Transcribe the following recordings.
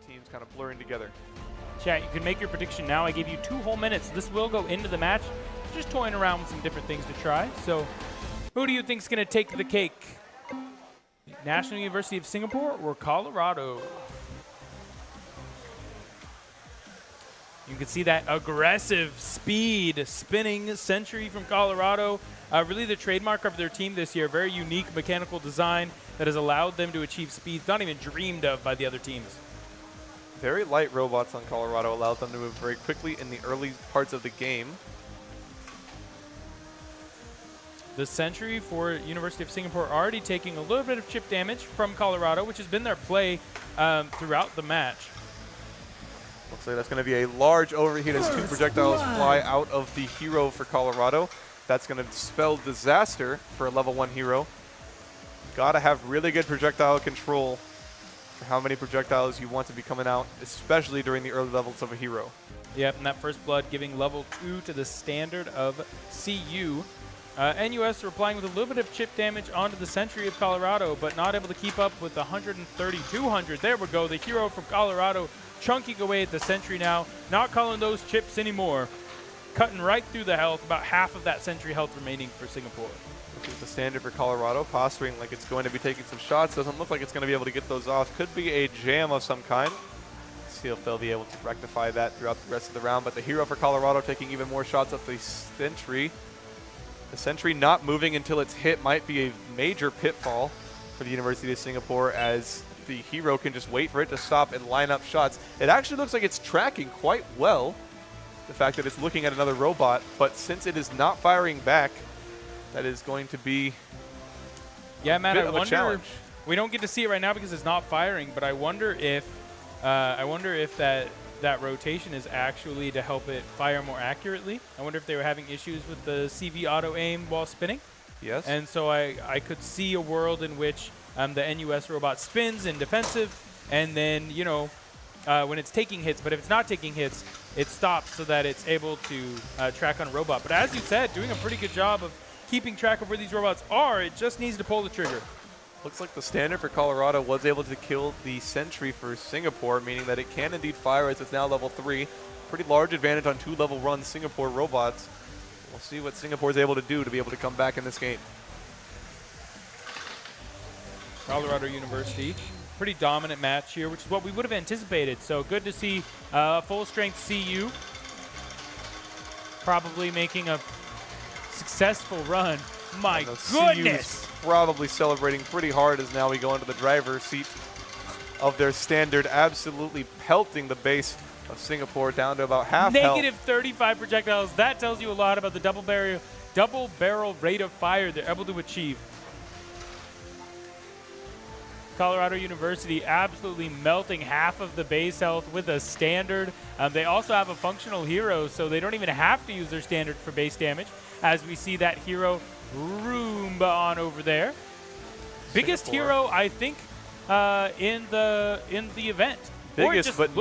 teams kind of blurring together. Chat, you can make your prediction now. I gave you 2 whole minutes. This will go into the match. Just toying around with some different things to try. So who do you think is going to take the cake? National University of Singapore or Colorado? You can see that aggressive speed spinning Sentry from Colorado. Really the trademark of their team this year. Very unique mechanical design that has allowed them to achieve speeds not even dreamed of by the other teams. Very light robots on Colorado allows them to move very quickly in the early parts of the game. The Sentry for University of Singapore already taking a little bit of chip damage from Colorado, which has been their play throughout the match. Looks like that's going to be a large overheat as 2 projectiles fly out of the hero for Colorado. That's going to spell disaster for a level 1 hero. Gotta have really good projectile control for how many projectiles you want to be coming out, especially during the early levels of a hero. Yep, and that first blood giving level 2 to the standard of CU. NUS are applying with a little bit of chip damage onto the Sentry of Colorado, but not able to keep up with the 130, 200. There we go, the hero from Colorado chunking away at the Sentry now, not calling those chips anymore. Cutting right through the health, about half of that Sentry health remaining for Singapore. This is the standard for Colorado, posturing like it's going to be taking some shots. Doesn't look like it's going to be able to get those off. Could be a jam of some kind. See if they'll be able to rectify that throughout the rest of the round. But the hero for Colorado taking even more shots at the Sentry. The Sentry not moving until it's hit might be a major pitfall for the University of Singapore, as the hero can just wait for it to stop and line up shots. It actually looks like it's tracking quite well, the fact that it's looking at another robot, but since it is not firing back, that is going to be Matt, a challenge. We don't get to see it right now because it's not firing, but I wonder if that rotation is actually to help it fire more accurately. I wonder if they were having issues with the CV auto aim while spinning. Yes. And so I could see a world in which the NUS robot spins in defensive, and then, you know, when it's taking hits, but if it's not taking hits, it stops so that it's able to track on a robot. But as you said, doing a pretty good job of keeping track of where these robots are. It just needs to pull the trigger. Looks like the standard for Colorado was able to kill the Sentry for Singapore, meaning that it can indeed fire as it's now level 3. Pretty large advantage on 2 level run Singapore robots. We'll see what Singapore is able to do to be able to come back in this game. Colorado University, pretty dominant match here, which is what we would have anticipated. So good to see full strength CU probably making a successful run. My goodness! Probably celebrating pretty hard as now we go into the driver's seat of their standard, absolutely pelting the base of Singapore down to about half health. Negative 35 projectiles. That tells you a lot about the double barrel rate of fire they're able to achieve. Colorado University absolutely melting half of the base health with a standard. They also have a functional hero, so they don't even have to use their standard for base damage, as we see that hero Roomba on over there. Biggest hero, I think, in the event. Biggest but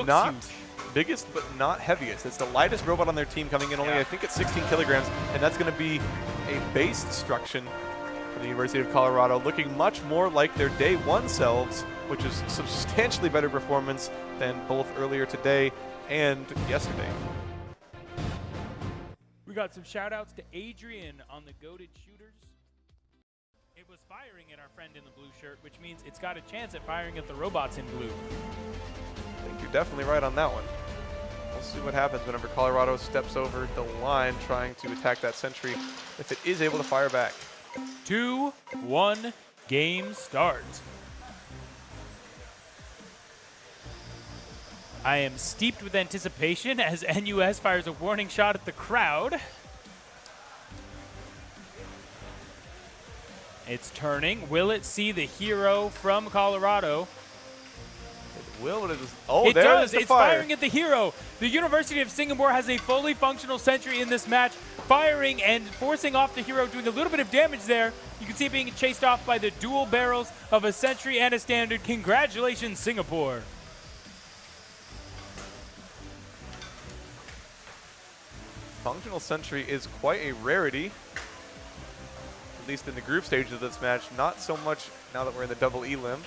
not heaviest. It's the lightest robot on their team, coming in only, I think, it's 16 kilograms, and that's going to be a base destruction for the University of Colorado, looking much more like their day 1 selves, which is substantially better performance than both earlier today and yesterday. We got some shout outs to Adrian on the goated shooters. It was firing at our friend in the blue shirt, which means it's got a chance at firing at the robots in blue. I think you're definitely right on that one. We'll see what happens whenever Colorado steps over the line trying to attack that Sentry, if it is able to fire back. 2-1 game start. I am steeped with anticipation as NUS fires a warning shot at the crowd. It's turning. Will it see the hero from Colorado? It will. It is. Oh, it there does. is the It's fire. firing at the hero. The University of Singapore has a fully functional Sentry in this match, firing and forcing off the hero, doing a little bit of damage there. You can see it being chased off by the dual barrels of a Sentry and a standard. Congratulations, Singapore. Functional Sentry is quite a rarity, at least in the group stage of this match. Not so much now that we're in the double elim.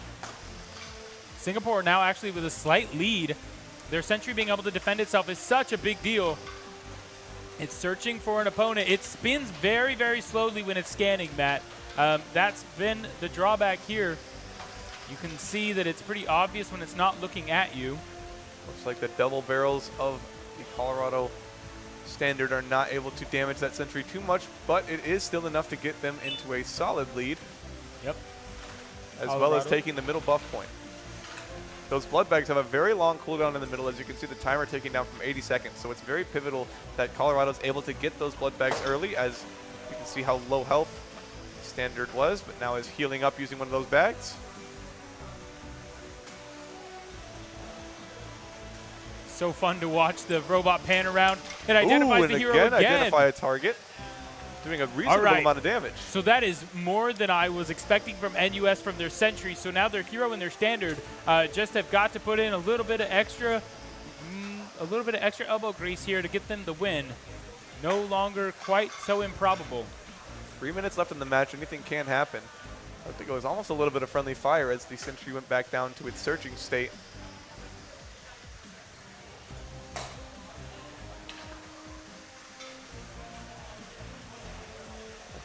Singapore now actually with a slight lead. Their sentry being able to defend itself is such a big deal. It's searching for an opponent. It spins very, very slowly when it's scanning, Matt. That's been the drawback here. You can see that it's pretty obvious when it's not looking at you. Looks like the double barrels of the Colorado standard are not able to damage that sentry too much, but it is still enough to get them into a solid lead. Yep. As well as taking the middle buff point. Those blood bags have a very long cooldown in the middle. As you can see, the timer taking down from 80 seconds. So it's very pivotal that Colorado's able to get those blood bags early, as you can see how low health standard was, but now is healing up using one of those bags. So fun to watch the robot pan around. It identifies the hero again. Identify a target. Doing a reasonable amount of damage. So that is more than I was expecting from NUS from their sentry. So now their hero and their standard just have got to put in a little bit of extra elbow grease here to get them the win. No longer quite so improbable. 3 minutes left in the match. Anything can happen. I think it was almost a little bit of friendly fire as the sentry went back down to its searching state.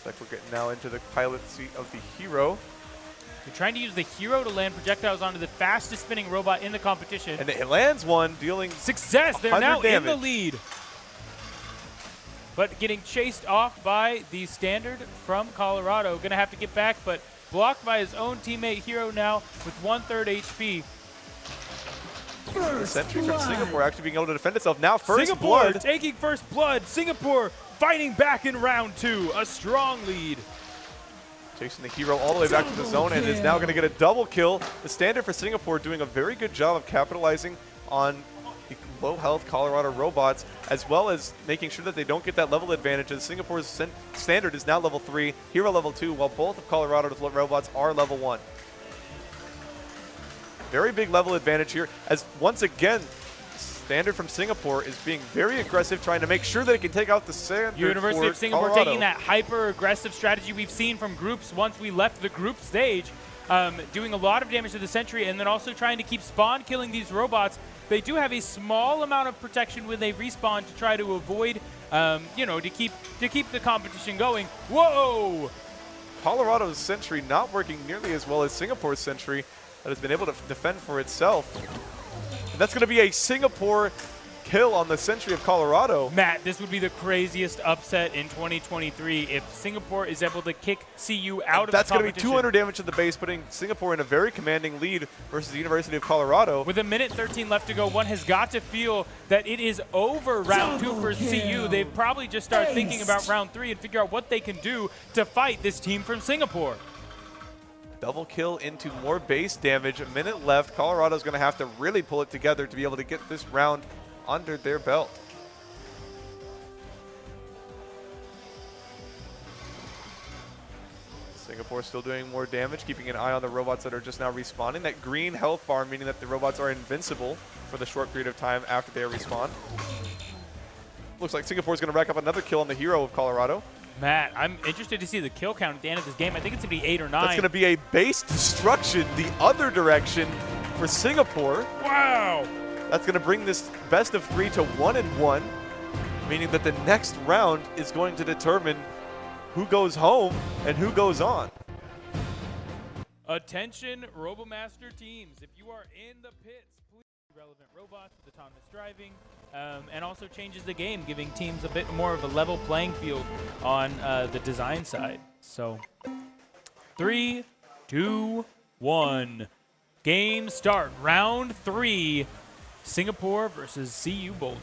Looks like we're getting now into the pilot seat of the hero. You're trying to use the hero to land projectiles onto the fastest spinning robot in the competition. And it lands one, dealing success. They're now damage. In the lead. But getting chased off by the standard from Colorado. Going to have to get back, but blocked by his own teammate hero now with 1/3 HP. The sentry from Singapore actually being able to defend itself. Now first Singapore blood. taking first blood. Singapore fighting back in round 2. A strong lead. Chasing the hero all the way back to the zone and is now going to get a double kill. The standard for Singapore doing a very good job of capitalizing on the low health Colorado robots, as well as making sure that they don't get that level advantage. As Singapore's standard is now level 3, hero level 2, while both of Colorado's robots are level 1. Very big level advantage here, as once again, standard from Singapore is being very aggressive, trying to make sure that it can take out the standard. University of Singapore Colorado. taking that hyper-aggressive strategy we've seen from groups once we left the group stage, doing a lot of damage to the sentry, and then also trying to keep spawn killing these robots. They do have a small amount of protection when they respawn to try to avoid, to keep the competition going. Whoa! Colorado's sentry not working nearly as well as Singapore's sentry that has been able to defend for itself. And that's going to be a Singapore kill on the sentry of Colorado. Matt, this would be the craziest upset in 2023 if Singapore is able to kick CU out of the competition. That's going to be 200 damage to the base, putting Singapore in a very commanding lead versus the University of Colorado. With 1:13 left to go, one has got to feel that it is over round 2 for CU. They've probably just started thinking about round 3 and figure out what they can do to fight this team from Singapore. Double kill into more base damage. A minute left. Colorado's going to have to really pull it together to be able to get this round under their belt. Singapore still doing more damage, keeping an eye on the robots that are just now respawning. That green health bar meaning that the robots are invincible for the short period of time after they are respawned. Looks like Singapore's going to rack up another kill on the hero of Colorado. Matt, I'm interested to see the kill count at the end of this game. I think it's going to be 8 or 9. That's going to be a base destruction the other direction for Singapore. Wow! That's going to bring this best of 3 to 1-1, meaning that the next round is going to determine who goes home and who goes on. Attention, RoboMaster teams. If you are in the pits, please relevant robots with autonomous driving, and also changes the game, giving teams a bit more of a level playing field on the design side. So 3, 2, 1. Game start. Round 3. Singapore versus CU Boulder.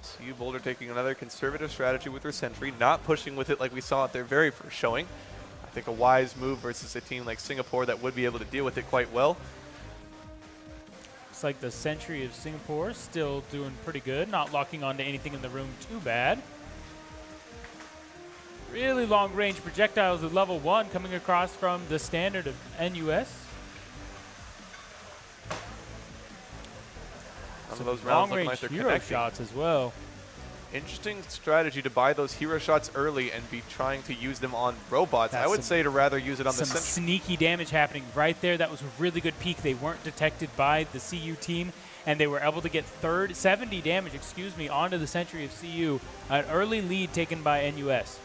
CU Boulder taking another conservative strategy with their sentry, not pushing with it like we saw at their very first showing. I think a wise move versus a team like Singapore that would be able to deal with it quite well. Looks like the sentry of Singapore still doing pretty good, not locking onto anything in the room too bad. Really long range projectiles at level 1 coming across from the standard of NUS. Some of those rounds looking like they're connecting. Shots as well. Interesting strategy to buy those hero shots early and be trying to use them on robots. I would say to rather use it on the Some sentry. sneaky damage happening right there. That was a really good peek. They weren't detected by the CU team, and they were able to get 70 damage, onto the sentry of CU. An early lead taken by NUS.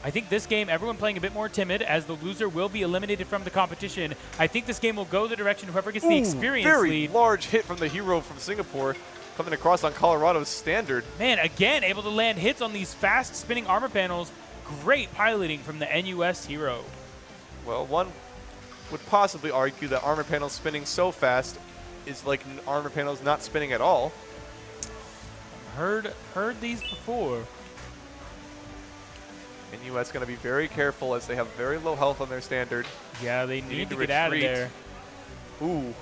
I think this game, everyone playing a bit more timid, as the loser will be eliminated from the competition. I think this game will go the direction of whoever gets the experience lead. Very large hit from the hero from Singapore, coming across on Colorado's standard. Man, again, able to land hits on these fast spinning armor panels. Great piloting from the NUS hero. Well, one would possibly argue that armor panels spinning so fast is like armor panels not spinning at all. Heard these before. NUS going to be very careful as they have very low health on their standard. Yeah, they need to get out of there. Ooh.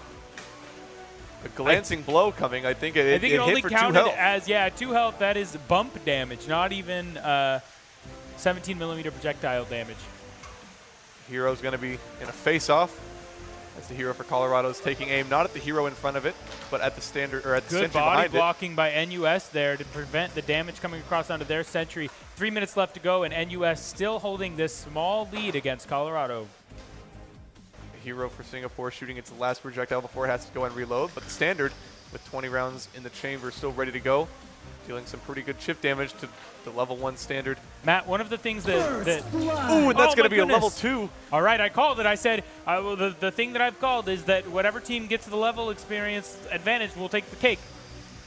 A glancing blow coming. I think it only hit for counted 2 health. as 2 health. That is bump damage, not even 17mm projectile damage. Hero's going to be in a face-off as the hero for Colorado is taking aim not at the hero in front of it, but at the standard or at the Good sentry body behind blocking by NUS there to prevent the damage coming across onto their sentry. 3 minutes left to go, and NUS still holding this small lead against Colorado. Hero for Singapore shooting its last projectile before it has to go and reload, but the standard with 20 rounds in the chamber still ready to go, dealing some pretty good chip damage to the level 1 standard. Matt, one of the things that ooh, and that's going to be a level 2. All right, I called it. I said the thing that I've called is that whatever team gets the level experience advantage will take the cake.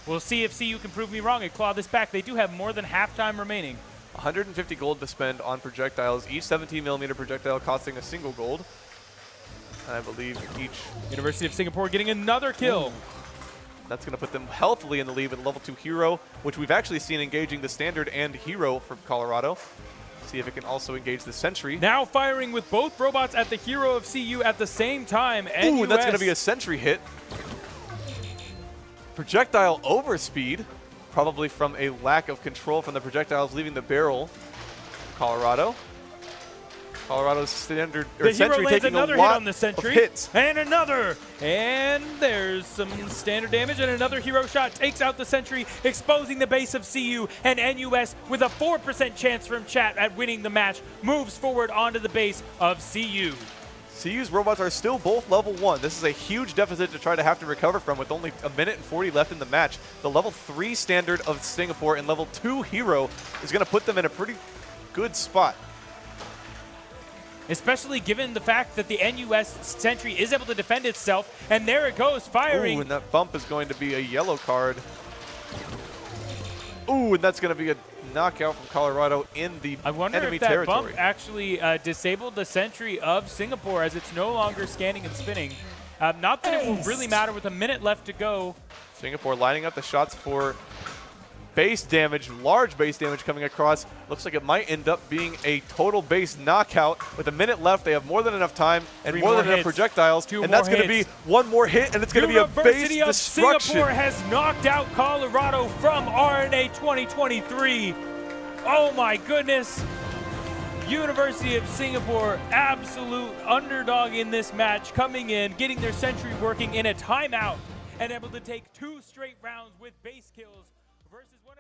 We'll see if CU can prove me wrong and claw this back. They do have more than halftime remaining. 150 gold to spend on projectiles, each 17mm projectile costing a single gold. And I believe each... University of Singapore getting another kill. Ooh. That's going to put them healthily in the lead with a level 2 hero, which we've actually seen engaging the standard and hero from Colorado. See if it can also engage the sentry. Now firing with both robots at the hero of CU at the same time. Ooh, and that's going to be a sentry hit. Projectile overspeed, probably from a lack of control from the projectiles leaving the barrel. Colorado's standard or sentry taking a lot hit on the sentry, of hits. And another. And there's some standard damage, and another hero shot takes out the sentry, exposing the base of CU, and NUS with a 4% chance from chat at winning the match moves forward onto the base of CU. CU's robots are still both level 1. This is a huge deficit to try to have to recover from with only a minute and 40 left in the match. The level 3 standard of Singapore and level 2 hero is going to put them in a pretty good spot. Especially given the fact that the NUS sentry is able to defend itself, and there it goes, firing. Ooh, and that bump is going to be a yellow card. Ooh, and that's going to be a knockout from Colorado in the I wonder enemy if that territory. bump actually disabled the sentry of Singapore, as it's no longer scanning and spinning. Not that it will really matter with a minute left to go. Singapore lining up the shots for base damage, large base damage coming across. Looks like it might end up being a total base knockout. With a minute left, they have more than enough time and more than enough projectiles. And that's going to be one more hit, and it's going to be a base University of destruction. Singapore has knocked out Colorado from RMNA 2023. Oh my goodness. University of Singapore, absolute underdog in this match, coming in, getting their sentry working in a timeout, and able to take 2 straight rounds with base kills versus one.